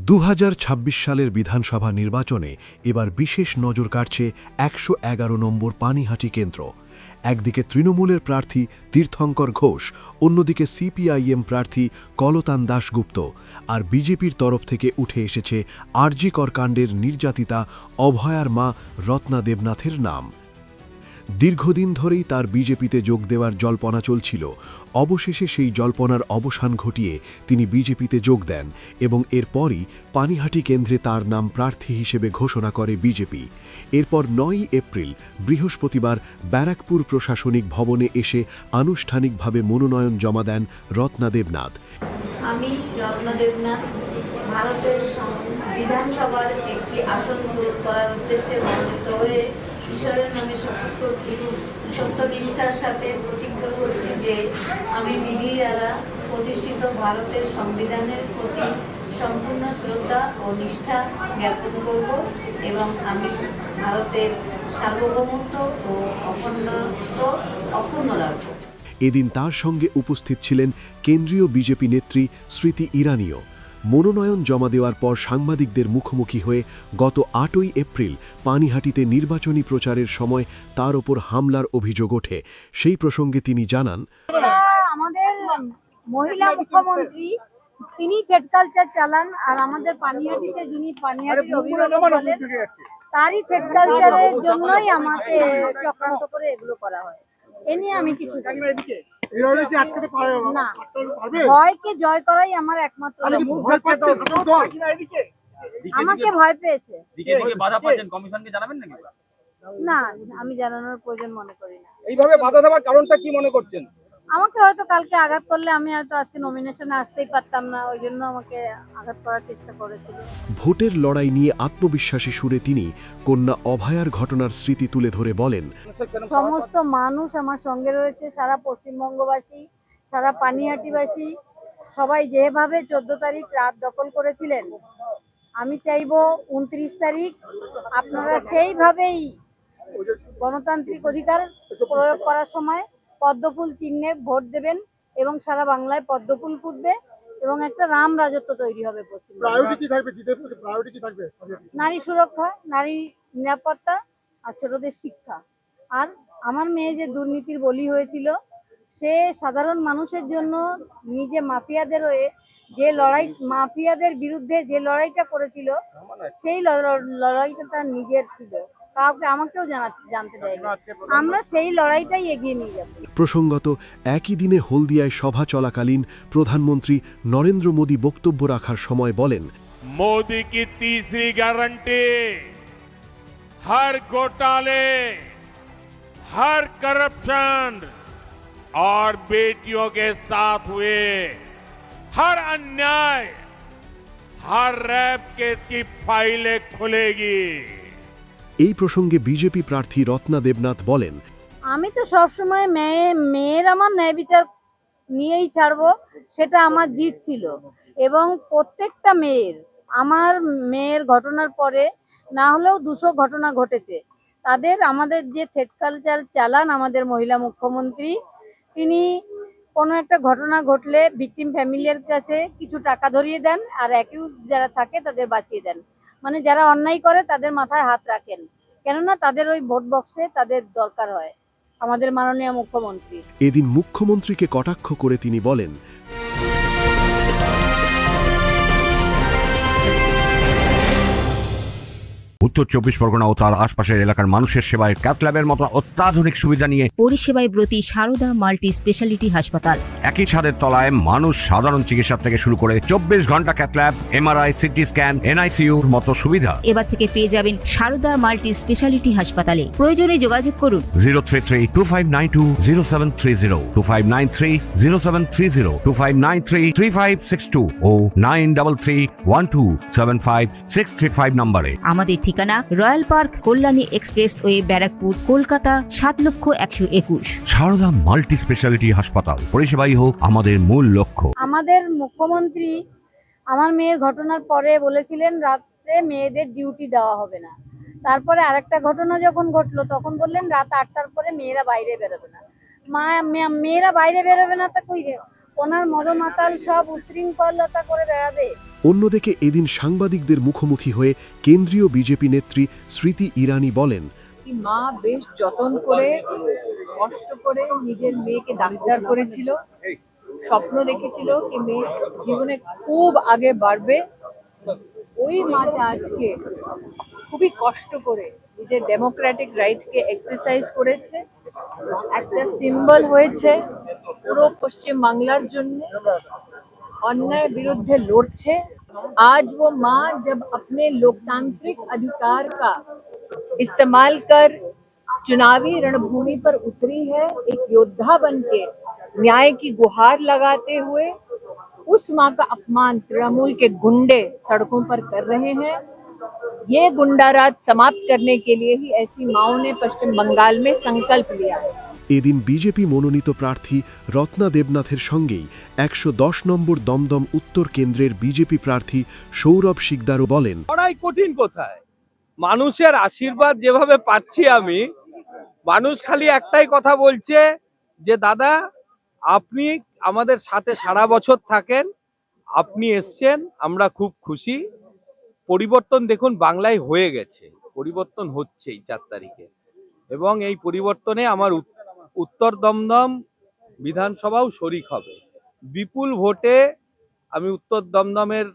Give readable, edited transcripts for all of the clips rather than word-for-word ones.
2026 সালের বিধানসভা নির্বাচনে এবার বিশেষ নজর কাটছে 111 নম্বর পানিহাটি কেন্দ্র। একদিকে তৃণমূলের প্রার্থী তীর্থঙ্কর ঘোষ, অন্যদিকে সিপিআইএম প্রার্থী কলতান দাশগুপ্ত, আর বিজেপির তরফ থেকে উঠে এসেছে আরজি কর কাণ্ডের নির্যাতিতা অভয়ার মা রত্না দেবনাথের নাম। দীর্ঘদিন ধরেই তার বিজেপিতে যোগ দেওয়ার জল্পনা চলছিল। অবশেষে সেই জল্পনার অবসান ঘটিয়ে তিনি বিজেপিতে যোগ দেন এবং এরপরই পানিহাটি কেন্দ্রে তার নাম প্রার্থী হিসেবে ঘোষণা করে বিজেপি। এরপর 9 এপ্রিল বৃহস্পতিবার ব্যারাকপুর প্রশাসনিক ভবনে এসে আনুষ্ঠানিকভাবে মনোনয়ন জমা দেন রত্না দেবনাথ। আমি রত্না দেবনাথ ভারতের বিধানসভার একটি আসন পূরণ করার উদ্দেশ্যে মনোনীত হয়ে ঈশ্বরের নামে শপথ করছি, সত্যনিষ্ঠার সাথে প্রতিজ্ঞা করছি যে আমি বিধি দ্বারা প্রতিষ্ঠিত ভারতের সংবিধানের প্রতি সম্পূর্ণ শ্রদ্ধা ও নিষ্ঠা জ্ঞাপন করব এবং আমি ভারতের সার্বভৌমত্ব ও অখণ্ডত্ব অক্ষুণ্ণ রাখব। এদিন তার সঙ্গে উপস্থিত ছিলেন কেন্দ্রীয় বিজেপি নেত্রী স্মৃতি ইরানিও। মনোনয়ন জমা দেওয়ার পর সাংবাদিকদের মুখোমুখি হয়ে গত 8ই এপ্রিল পানিহাটিতে নির্বাচনী প্রচারের সময় তার ওপর হামলার অভিযোগ ওঠে। সেই প্রসঙ্গে তিনি জানান, আমাদের মহিলা মুখ্যমন্ত্রী তিনি থ্রেড কালচার চালান, আর আমাদের পানিহাটিতে যিনি পানিহাটির অভিভাবক বলেন তারই থ্রেড কালচারের জন্যই আমাকে চক্রান্ত করে এগুলো করা হয়। এ নিয়ে আমি কিছু না, ভয়কে জয় করাই আমার একমাত্র। আমাকে ভয় পেয়েছে না, আমি জানানোর প্রয়োজন মনে করি না। এইভাবে বাধা দেওয়ার কারণটা কি মনে করছেন? আমাকে হয়তো কালকে আঘাত করলে আমি হয়তো আজকে নমিনেশনে আসতেই পারতাম না, ওই জন্য আমাকে আঘাত করার চেষ্টা করেছিল। ভোটের লড়াই নিয়ে আত্মবিশ্বাসী সুরে তিনি কন্যা অভয়ার ঘটনার স্মৃতি তুলে ধরে বলেন, সমস্ত মানুষ আমার সঙ্গে রয়েছে, সারা পশ্চিমবঙ্গবাসী, সারা পানিহাটিবাসী, সবাই যেভাবে 14 তারিখ রাত দখল করেছিলেন, আমি চাইবো 29 তারিখ আপনারা সেইভাবেই গণতান্ত্রিক অধিকার প্রয়োগ করার সময় পদ্মফুল চিহ্নে ভোট দেবেন এবং সারা বাংলায় পদ্মফুল ফুটবে এবং একটা রাম রাজত্ব তৈরি হবে পশ্চিমবঙ্গে। নারী সুরক্ষা, নারী নিরাপত্তা আর ছোটদের শিক্ষা। আর আমার মেয়ে যে দুর্নীতির বলি হয়েছিল, সে সাধারণ মানুষের জন্য নিজে মাফিয়াদের হয়ে যে লড়াই, মাফিয়াদের বিরুদ্ধে যে লড়াইটা করেছিল, সেই লড়াইটা তার নিজের ছিল, কাউকে আমাকেও জানতে দেয়নি। আমরা সেই লড়াইটাই এগিয়ে নিয়ে যাব। প্রসঙ্গত একই দিনে হলদিয়ায় সভা চলাকালীন প্রধানমন্ত্রী নরেন্দ্র মোদী বক্তব্য রাখার সময় বলেন, मोदी की तीसरी गारंटी हर घोटाले, हर करप्शन और बेटियों के साथ हुए हर अन्याय, हर रैप केस की फाइलें खुलेगी। এই প্রসঙ্গে বিজেপি প্রার্থী রত্না দেবনাথ বলেন, আমি তো সবসময় মেয়ের আমার ন্যায় বিচার নিয়েই ছাড়বো, সেটা আমার জিত ছিল। এবং প্রত্যেকটা মেয়ের, আমার মেয়ের ঘটনার পরে না হলেও 200 ঘটনা ঘটেছে, তাদের আমাদের যে থ্রেড কালচার চালান আমাদের মহিলা মুখ্যমন্ত্রী, তিনি কোনো একটা ঘটনা ঘটলে ভিকটিম ফ্যামিলির কাছে কিছু টাকা ধরিয়ে দেন আর অ্যাকিউজ যারা থাকে তাদের বাঁচিয়ে দেন। মানে যারা অন্যায় করে তাদের মাথায় হাত রাখেন, কেননা তাদের ওই ভোট বক্সে তাদের দরকার হয় আমাদের মাননীয় মুখ্যমন্ত্রী। এদিন মুখ্যমন্ত্রীকে কটাক্ষ করে তিনি বলেন, উত্তর 24 পরগনা ও তার আশপাশের এলাকার মানুষের সেবায় ক্যাথ ল্যাবের মতো অত্যাধুনিক সুবিধা নিয়ে পরিষেবায় ব্রতী সারদা মাল্টি স্পেশালিটি হাসপাতাল। একই ছাদের তলায় মানুষ সাধারণ চিকিৎসা থেকে শুরু করে 24 ঘন্টা cath lab, MRI, CT scan, এনআইসিইউর মতো সুবিধা এবার থেকে পেয়ে যাবেন সারদা মাল্টি স্পেশালিটি হাসপাতালে। প্রয়োজনে যোগাযোগ করুন 033-2592-0730, 2593-0730, 2593-3562 ও 9331275635 নম্বরে। আমাদের ঠিকানা Royal Park, Kalyani expressway, Barrackpore, Kolkata 7,01,21। Sarada multi speciality হাসপাতাল, পরিষেবাই হোক আমাদের মূল লক্ষ্য। আমাদের মুখ্যমন্ত্রী আমার মেয়ের ঘটনার পরে বলেছিলেন রাত্রে মেয়েদের ডিউটি দেওয়া হবে না। তারপরে আরেকটা ঘটনা যখন ঘটলো তখন বললেন রাত 8টার পরে মেয়েরা বাইরে বেরোবে না। মেয়েরা বাইরে বেরোবে না তা কই রে, ওনার মদমাতাল সব উশৃঙ্খলতা করে বেড়াবে। অন্যদিকে এদিন সাংবাদিকদের মুখোমুখি হয়ে কেন্দ্রীয় বিজেপি নেত্রী স্মৃতি ইরানি বলেন, কি মা বেশ যত্ন করে কষ্ট করে নিজের মেয়েকে ডাক্তার করেছিল, স্বপ্ন দেখেছিল কি মেয়ে জীবনে খুব আগে বাড়বে। ওই মাটা আজকে খুবই কষ্ট করে নিজের ডেমোক্রেটিক রাইটকে এক্সারসাইজ করেছে, একটা সিম্বল হয়েছে পুরো পশ্চিম বাংলার জন্য, अन्याय विरुद्ध लड़ছে। आज वो माँ जब अपने लोकतांत्रिक अधिकार का इस्तेमाल कर चुनावी रणभूमि पर उतरी है, एक योद्धा बनके न्याय की गुहार लगाते हुए, उस माँ का अपमान तृणमूल के गुंडे सड़कों पर कर रहे हैं। ये गुंडाराज समाप्त करने के लिए ही ऐसी माओं ने पश्चिम बंगाल में संकल्प लिया है। এদিন বিজেপি মনোনীত প্রার্থী রত্না দেবনাথের সঙ্গেই ১১০ নম্বর দমদম উত্তর কেন্দ্রের বিজেপি প্রার্থী সৌরভ শিকদারও বলেন, লড়াই কঠিন কোথায়, মানুষের আশীর্বাদ যেভাবে পাচ্ছি আমি, মানুষ খালি একটাই কথা বলছে যে দাদা আপনি আমাদের সাথে সারা বছর থাকেন, আপনি এসছেন, আমরা খুব খুশি। পরিবর্তন দেখুন বাংলায় হয়ে গেছে, পরিবর্তন হচ্ছে এই 4 তারিখে, এবং এই পরিবর্তনে আমার উত্তর দমদম বিধানসভাও শরিক হবে। বিপুল ভোটে আমি উত্তর দমদমের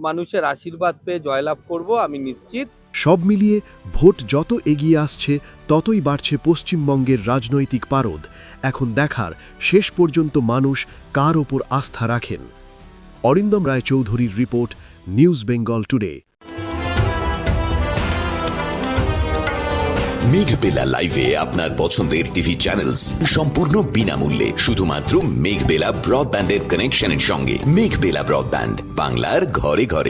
মানুষের আশীর্বাদ পেয়ে জয়লাভ করব, আমি নিশ্চিত। সব মিলিয়ে ভোট যত এগিয়ে আসছে ততই বাড়ছে পশ্চিমবঙ্গের রাজনৈতিক পারদ। এখন দেখার শেষ পর্যন্ত মানুষ কার ওপর আস্থা রাখেন। অরিন্দম রায়চৌধুরীর রিপোর্ট, নিউজ বেঙ্গল টুডে। মেঘবেলা লাইভে আপনার পছন্দের টিভি চ্যানেলস সম্পূর্ণ বিনামূল্যে, শুধুমাত্র মেঘবেলা ব্রডব্যান্ডের কানেকশনের সঙ্গে। মেঘবেলা ব্রডব্যান্ড, বাংলার ঘরে ঘরে।